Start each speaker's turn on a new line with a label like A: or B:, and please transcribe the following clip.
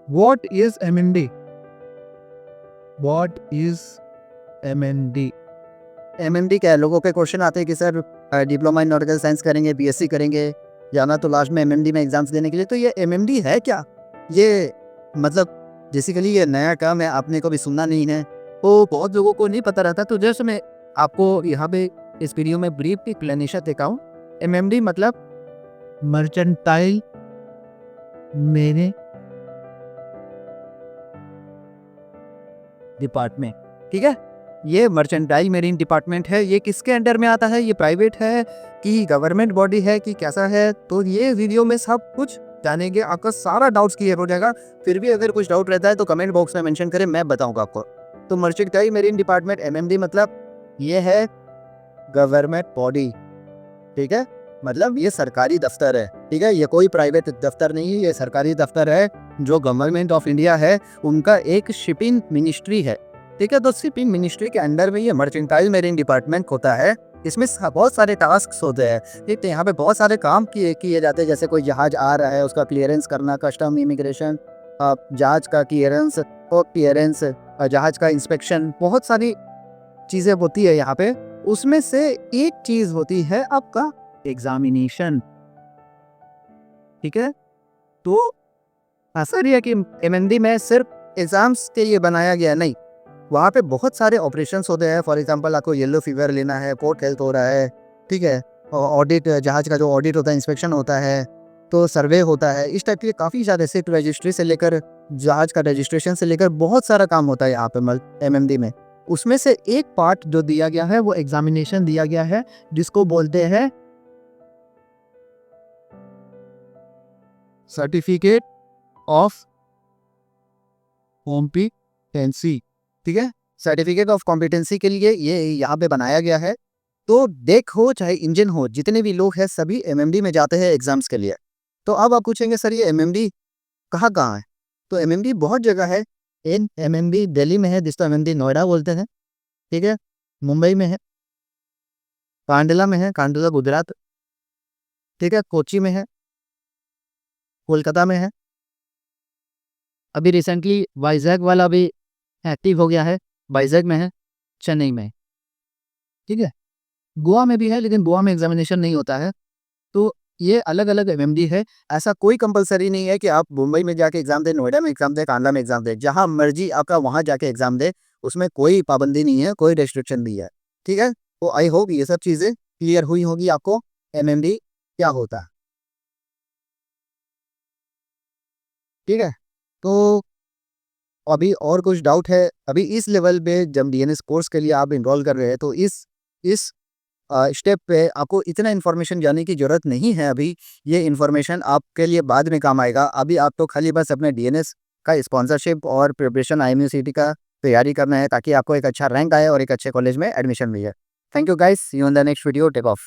A: What is MND? What is MND?
B: MMD क्या है? लोगों के क्वेश्चन आते हैं कि sir diploma in nautical science करेंगे, BSc करेंगे, जाना तो लास्ट में MMD में एग्जाम्स देने के लिए। तो ये MMD है क्या? ये मतलब बेसिकली ये नया टर्म है, आपने कभी सुना नहीं है, तो बहुत लोगों को नहीं पता रहता। तो जैसे मैं आपको यहाँ पे इस वीडियो में ब्रीफ एक्सप्लेनेशन देता हूँ। MMD मतलब
A: मर्चेंटाइल मेरे
B: डिपार्टमेंट, ठीक है। ये मर्चेंटाइल मेरीन डिपार्टमेंट है। ये किसके अंडर में आता है? ये प्राइवेट है कि गवर्नमेंट बॉडी है कि कैसा है? तो ये वीडियो में सब कुछ जानेंगे, आपका सारा डाउट्स क्लियर हो जाएगा। फिर भी अगर कुछ डाउट रहता है तो कमेंट बॉक्स में मेंशन करें, मैं बताऊंगा आपको। तो मर्चेंटाइल मेरीन डिपार्टमेंट MMD मतलब ये है गवर्नमेंट बॉडी, ठीक है। मतलब ये सरकारी दफ्तर है, ठीक है। ये कोई प्राइवेट दफ्तर नहीं है, ये सरकारी दफ्तर है जो गवर्नमेंट ऑफ इंडिया है, उनका एक शिपिंग मिनिस्ट्री है, ठीक है। तो शिपिंग मिनिस्ट्री के अंडर में ये मर्चेंटाइल मेरीन डिपार्टमेंट होता है। इसमें बहुत सारे टास्क होते हैं, ठीक है। यहाँ पे बहुत सारे काम किए जाते हैं, जैसे कोई जहाज आ रहा है उसका क्लियरेंस करना, कस्टम, इमिग्रेशन, जहाज का क्लियरेंस, क्लियरेंस, जहाज का इंस्पेक्शन, बहुत सारी चीज़ें होती है यहाँ पे। उसमें से एक चीज़ होती है आपका एग्जामिनेशन, ठीक है। तो ऐसा नहीं है कि MMD में सिर्फ एग्जाम्स के लिए बनाया गया, नहीं, वहाँ पे बहुत सारे ऑपरेशंस होते हैं। फॉर एग्जांपल आपको येलो फीवर लेना है, पोर्ट हेल्थ हो रहा है, ठीक है, ऑडिट, जहाज का जो ऑडिट होता है, इंस्पेक्शन होता है, तो सर्वे होता है, इस टाइप के काफ़ी ज़्यादा शिप रजिस्ट्री से लेकर जहाज का रजिस्ट्रेशन से लेकर बहुत सारा काम होता है यहाँ पे MMD में। उसमें से एक पार्ट जो दिया गया है वो एग्जामिनेशन दिया गया है, जिसको बोलते हैं सर्टिफिकेट ऑफ कॉम्पिटेंसी, ठीक है। सर्टिफिकेट ऑफ कॉम्पिटेंसी के लिए ये यहाँ पे बनाया गया है। तो डेक हो चाहे इंजन हो, जितने भी लोग हैं सभी MMD में जाते हैं एग्जाम्स के लिए। तो अब आप पूछेंगे सर ये MMD कहाँ कहाँ है? तो MMD बहुत जगह है। MMD दिल्ली में है, जिसको MMD नोएडा बोलते हैं, ठीक है। मुंबई में है, कांडला में है, कांडला गुजरात, ठीक है। कोची में है, कोलकाता में है, अभी रिसेंटली वाइजैक वाला भी एक्टिव हो गया है, वाइजैक में है, चेन्नई में है, ठीक है। गोवा में भी है, लेकिन गोवा में एग्जामिनेशन नहीं होता है। तो ये अलग अलग MMD है। ऐसा कोई कंपलसरी नहीं है कि आप मुंबई में जाके एग्जाम दे, नोएडा में एग्जाम दे, कांडला में एग्जाम दे, जहां मर्जी आपका वहां जाके एग्जाम दे, उसमें कोई पाबंदी नहीं है, कोई रेस्ट्रिक्शन नहीं है, ठीक है। तो आई होप ये सब चीज़ें क्लियर हुई होगी आपको, MMD क्या होता है, ठीक है। तो अभी और कुछ डाउट है? अभी इस लेवल पे जब DNS कोर्स के लिए आप इनरोल कर रहे हैं, तो इस स्टेप पे आपको इतना इन्फॉर्मेशन जानने की ज़रूरत नहीं है अभी। ये इन्फॉर्मेशन आपके लिए बाद में काम आएगा। अभी आप तो खाली बस अपने DNS का स्पॉन्सरशिप और प्रिपरेशन IMU-CET का तैयारी करना है, ताकि आपको एक अच्छा रैंक आए और एक अच्छे कॉलेज में एडमिशन मिले। Thank you guys, see you in the next video, take of.